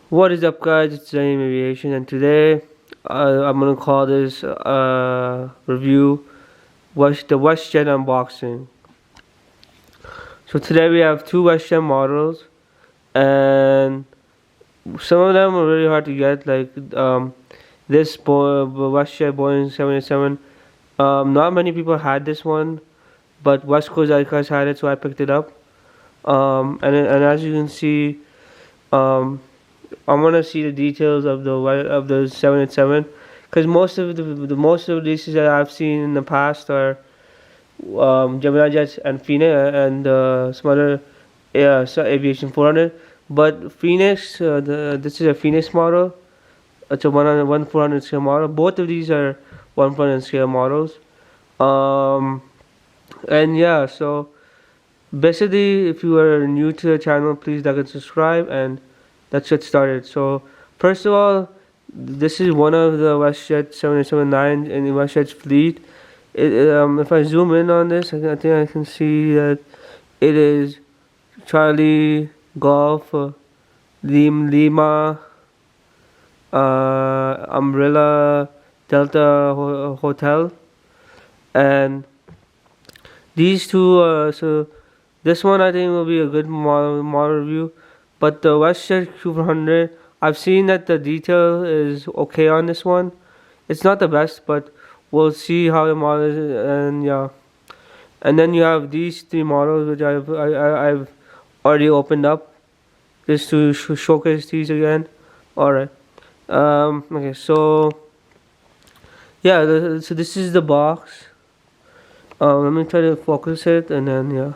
What is up, guys? It's Zaim Aviation, and today I'm gonna call this review the WestJet unboxing. So today we have two WestJet models, and some of them are really hard to get. Like this WestJet Boeing 787. Not many people had this one, but West Coast guys had it, so I picked it up. And as you can see, um, I want to see the details of the 787, because most of the leases that I've seen in the past are GemeniJets and Phoenix and some other aviation 400. But Phoenix, this is a Phoenix model. It's a 1/400 scale model. Both of these are 1/400 scale models. Um, and yeah, so basically, if you are new to the channel, please like and subscribe, and let's get started. So first of all, this is one of the WestJet 779 in the WestJet's fleet. If I zoom in on this, I think I can see that it is Charlie Golf Lima Umbrella Delta Hotel, and these two. So this one I think will be a good model review. But the WestJet Q400, I've seen that the detail is okay on this one. It's not the best, but we'll see how the model is, and yeah. And then you have these three models, which I've already opened up just to showcase these again. All right. Okay. So yeah. So this is the box. Let me try to focus it, and then yeah.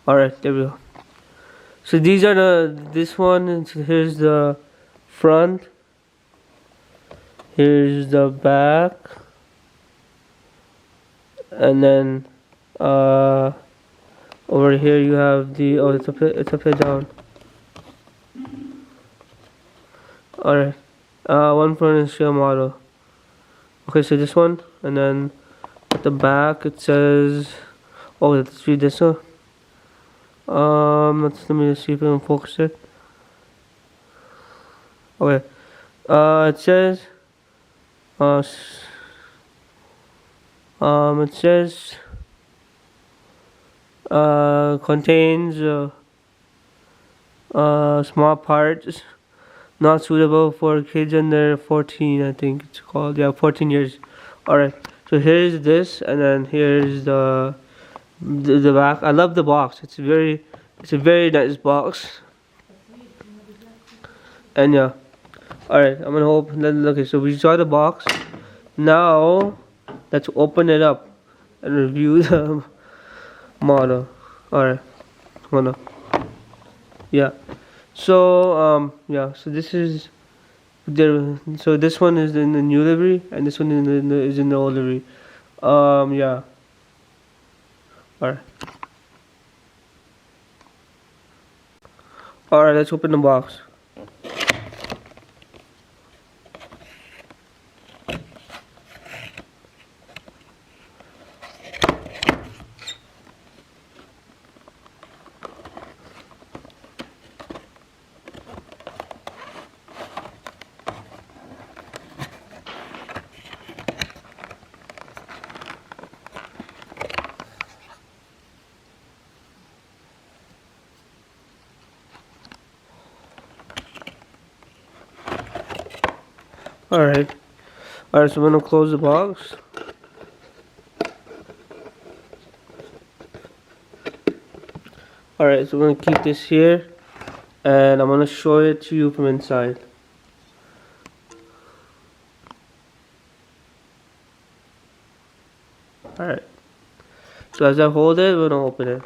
Alright, there we go. So these are this one, so here's the front, here's the back, and then over here you have it's upside down. Alright, 1/400 scale model. Okay, so this one, and then at the back it says, oh, let's read this one. Let me see if I can focus it. Okay. It says, it says, contains small parts not suitable for kids under 14. I think it's called, yeah, 14 years. All right. So here's this, and then here's the back. I love the box. It's a very nice box. And yeah. Alright, I'm gonna open. Okay, so we saw the box. Now let's open it up and review the model. Alright. Hold on. Yeah. So yeah, so this is there. So this one is in the new livery, and this one is in the old livery. Yeah. Alright. Alright, let's open the box. Alright, so I'm gonna close the box. Alright, so we're gonna keep this here, and I'm gonna show it to you from inside. Alright, so as I hold it, we're gonna open it.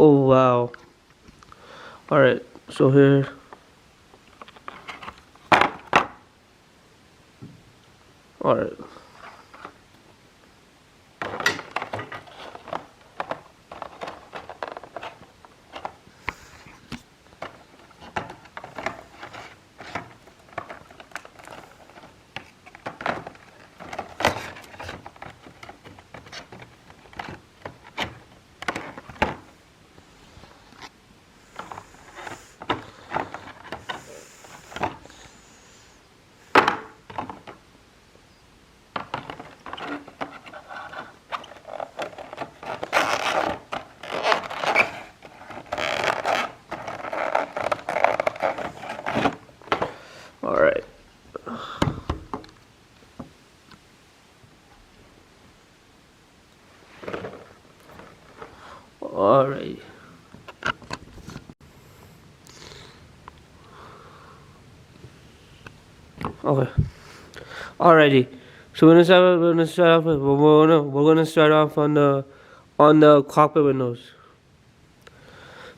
Oh wow. Alright, so here. Alright. Alright. Alright. Okay. Alrighty. So we're gonna start off on the cockpit windows.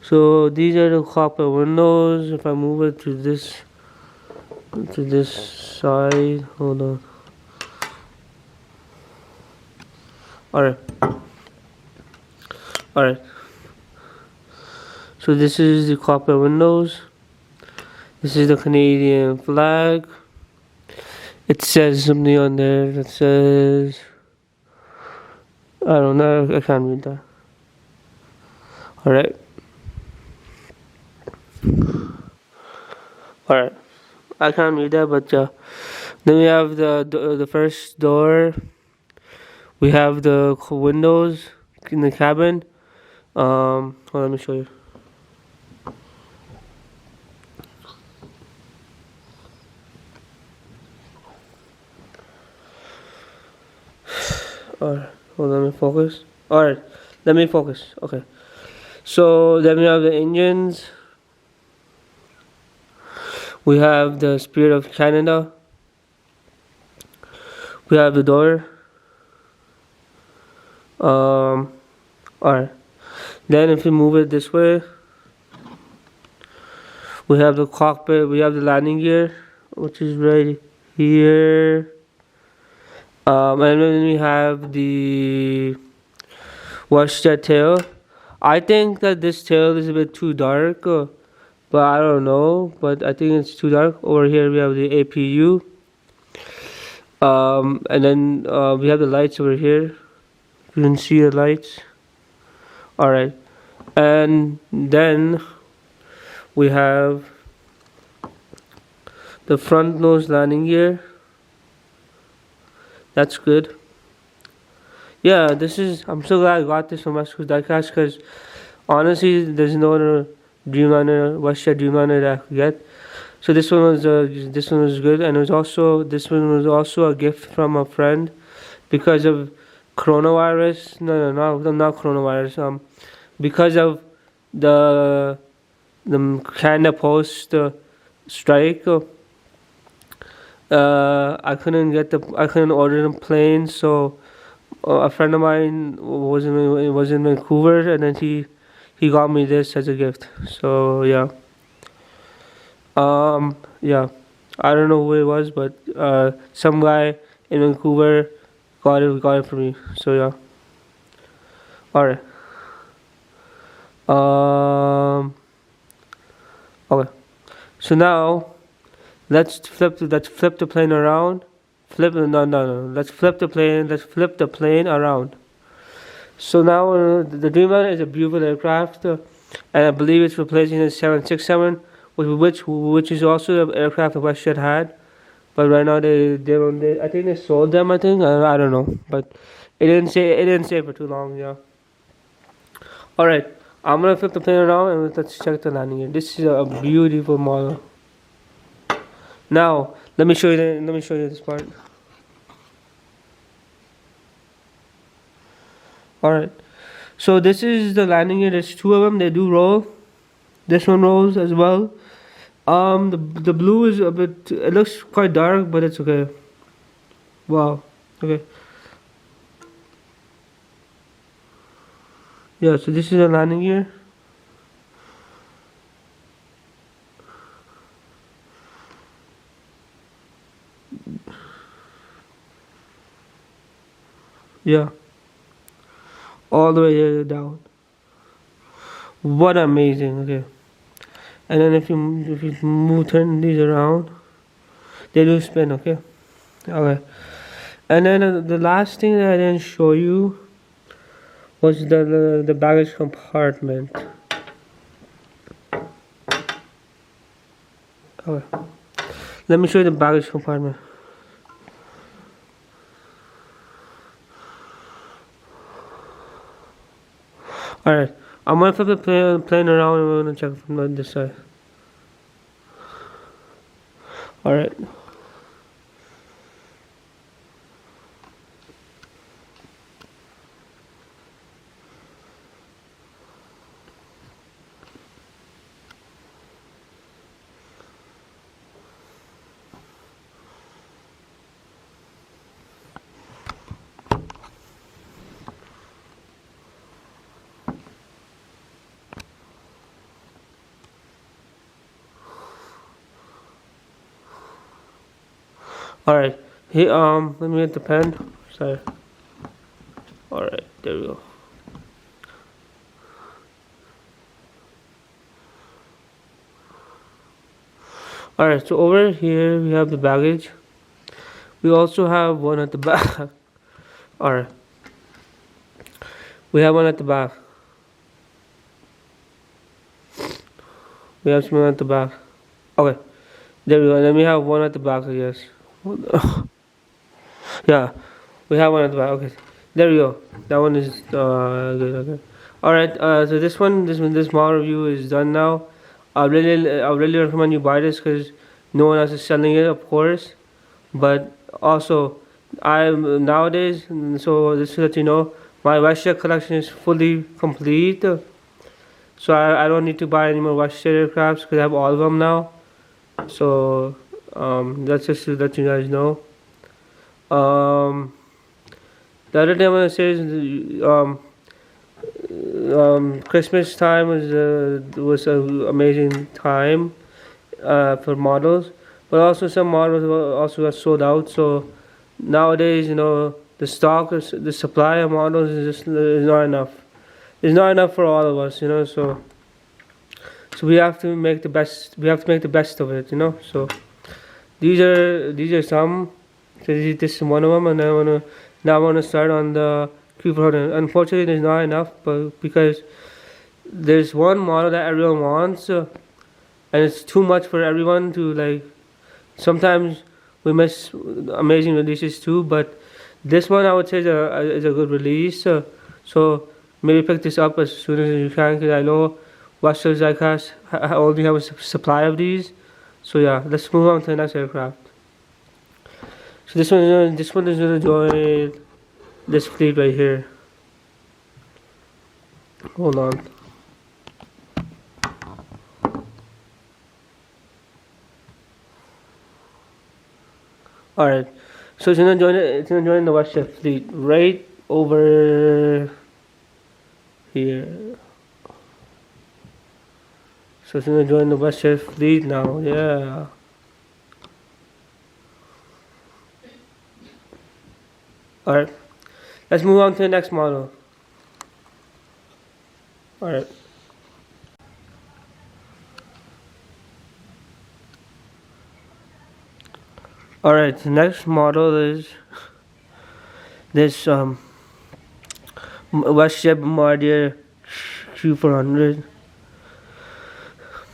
So these are the cockpit windows. If I move it to this side, hold on. Alright. Alright. So this is the cockpit windows. This is the Canadian flag. It says something on there that says, I don't know, I can't read that. Alright. Alright. I can't read that, but then we have the first door. We have the windows in the cabin. Hold on, let me show you. Alright, hold on, let me focus. Alright, let me focus. Okay. So then we have the engines. We have the Spirit of Canada. We have the door. Alright. Then if we move it this way, we have the cockpit, we have the landing gear, which is right here. And then we have the WestJet tail. I think that this tail is a bit too dark, but I don't know. But I think it's too dark. Over here we have the APU. And then we have the lights over here. You can see the lights. Alright. And then we have the front nose landing gear. That's good. Yeah, I'm so glad I got this from WestJet Diecast, because honestly, there's no other Dreamliner, WestJet Dreamliner that I could get. So this one was good, and this one was also a gift from a friend because of coronavirus. No, not coronavirus. Because of the Canada Post strike. I couldn't order the plane, so a friend of mine was in Vancouver, and then he got me this as a gift. So yeah. Yeah, I don't know who it was, but some guy in Vancouver got it for me. So yeah. Alright. Okay. So now let's flip the plane around. Let's flip the plane around. So now the Dreamliner is a beautiful aircraft, and I believe it's replacing the 767, which is also the aircraft that WestJet had, but right now they I think they sold them. I don't know, but it didn't say for too long. Yeah. All right, I'm gonna flip the plane around and let's check the landing gear. This is a beautiful model. Now let me show you this part. All right, so this is the landing gear. There's two of them. They do roll. This one rolls as well. The blue is a bit. It looks quite dark, but it's okay. Wow. Okay. Yeah. So this is the landing gear. Yeah, all the way here down. What amazing. Okay, and then if you move turn these around, they do spin. Okay. Okay. And then the last thing that I didn't show you was the baggage compartment. Okay. Let me show you the baggage compartment. Alright. I'm gonna flip the plane around and we're gonna check from this side. Alright. Alright. Here, let me get the pen. Sorry. Alright, there we go. Alright, so over here we have the baggage. We also have one at the back. Alright. We have one at the back. We have someone at the back. Okay. There we go. Then we have one at the back, I guess. Yeah. We have one at the back. Okay. There we go. That one is good. Okay. Alright, so this model review is done now. I really recommend you buy this because no one else is selling it, of course. But also, nowadays, so just to let you know, my WestJet collection is fully complete. So I don't need to buy any more WestJet aircrafts because I have all of them now. So that's just to let you guys know. The other thing I'm gonna say is Christmas time was an amazing time for models, but also some models also got sold out. So nowadays, the supply of models is not enough. It's not enough for all of us, So we have to make the best. We have to make the best of it, So these are some. So this is one of them, and I wanna start on the Q400. Unfortunately, there's not enough, but because there's one model that everyone wants, and it's too much for everyone to like. Sometimes we miss amazing releases too, but this one I would say is a good release. So maybe pick this up as soon as you can, because I know WestJet Models only have a supply of these. So yeah, let's move on to the next aircraft. So this one is gonna join this fleet right here. Hold on. Alright. So it's gonna join the WestJet fleet right over here. So it's gonna join the WestJet fleet now, yeah. Alright. Let's move on to the next model. Alright. Alright, the next model is this WestJet Bombardier Q400.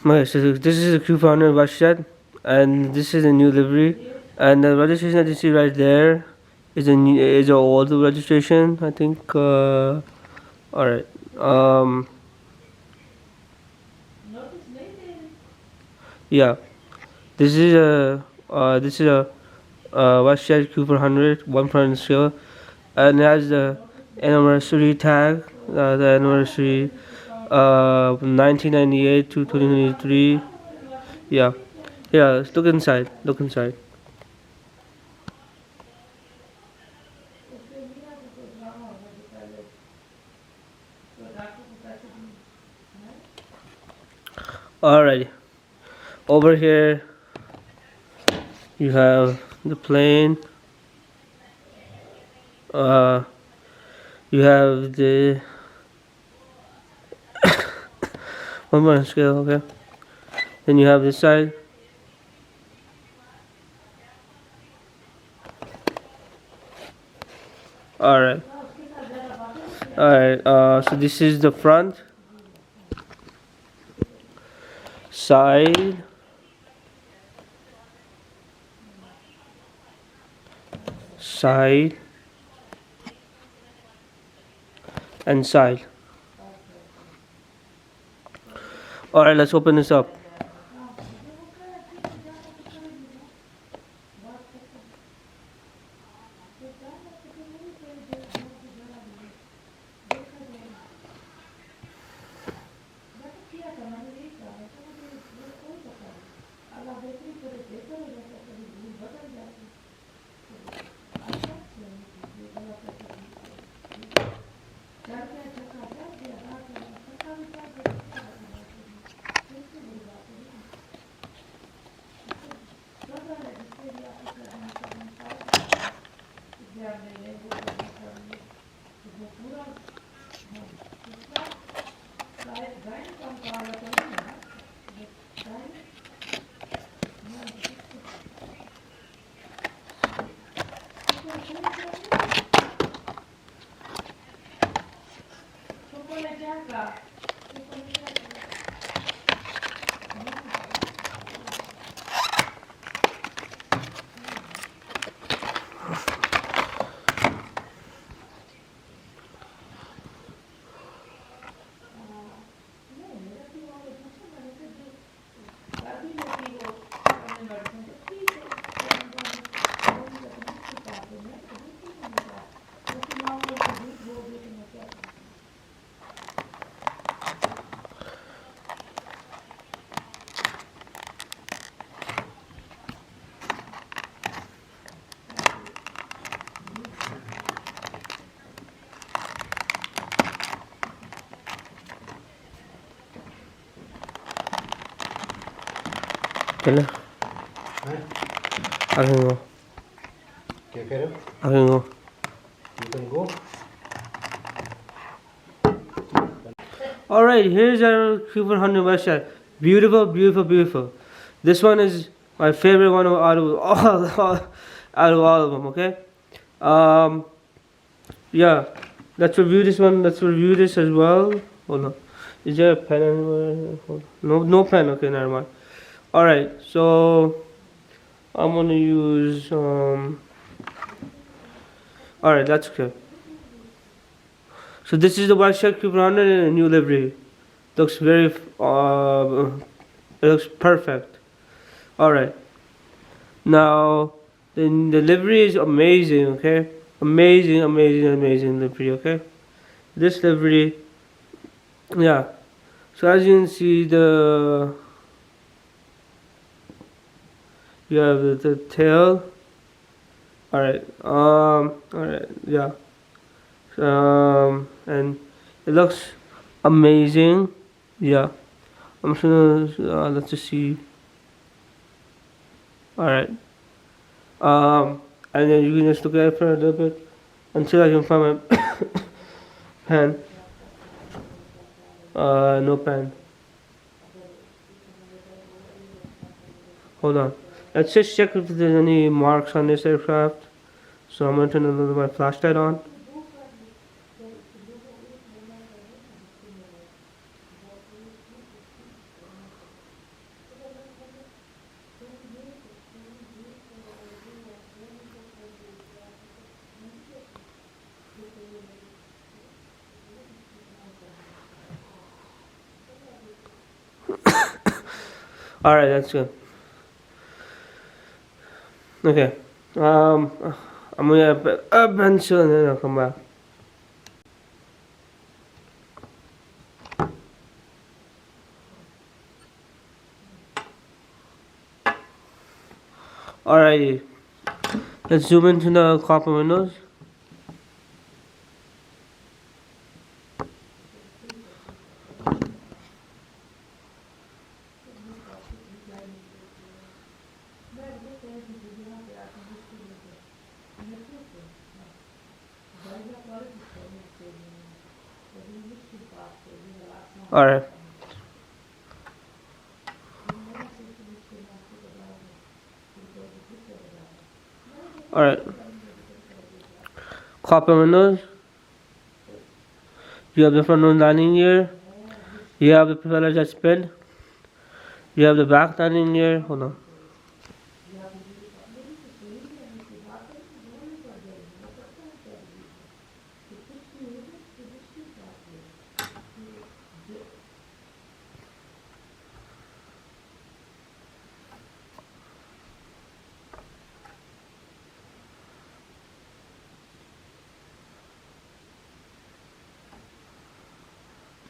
Okay, so this is a Q400 WestJet, and this is a new livery, and the registration that you see right there is an old registration, I think. Alright. Yeah, this is a WestJet Q400 1 scale, and it has the anniversary tag, the anniversary 1998 to 2023. Yeah, look inside. Alrighty, over here you have the plane. You have the 1 scale, okay. Then you have this side. Alright. So this is the front, side, side, and side. Alright, let's open this up. चलो I can go. क्या कह रहे हो? I can go. You can go. Alright, here's our Q400 WestJet. Beautiful, beautiful, beautiful. This one is my favorite one out of all of them, okay? Yeah, let's review this one. Let's review this as well. Hold on. Is there a pen anywhere? No pen. Okay, never mind. Alright, so I'm gonna use alright, that's okay. So this is the WestJet Q400 in a new livery. Looks very it looks perfect. Alright. Now the livery is amazing, okay? Amazing livery, okay? This livery, yeah. So as you can see, you have the tail. Alright, yeah. And it looks amazing. Yeah. I'm just gonna let's just see. Alright. And then you can just look at it for a little bit until I can find my pen. No pen. Hold on. Let's just check if there's any marks on this aircraft. So I'm going to turn a little my flashlight on. Alright, that's good. Okay. I'm gonna put a pencil and then I'll come back. Alrighty. Let's zoom into the copper windows. Alright. Alright. Copper windows. You have the front nose landing gear. You have the propeller jet spin. You have the back landing gear. Hold on.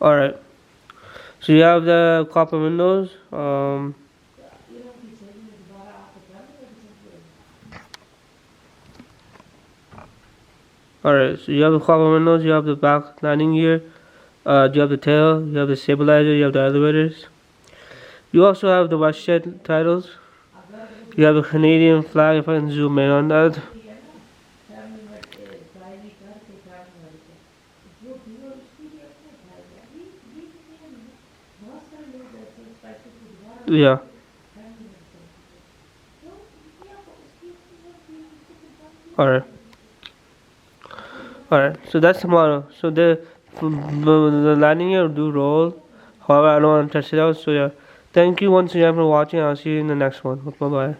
Alright. So you have the copper windows. Alright, so you have the copper windows, you have the back landing gear, you have the tail, you have the stabilizer, you have the elevators. You also have the WestJet titles. You have the Canadian flag, if I can zoom in on that. Yeah. Alright. Alright, so that's the model. So the landing gear do roll. However, I don't want to test it out. So yeah, thank you once again for watching. I'll see you in the next one. Bye bye.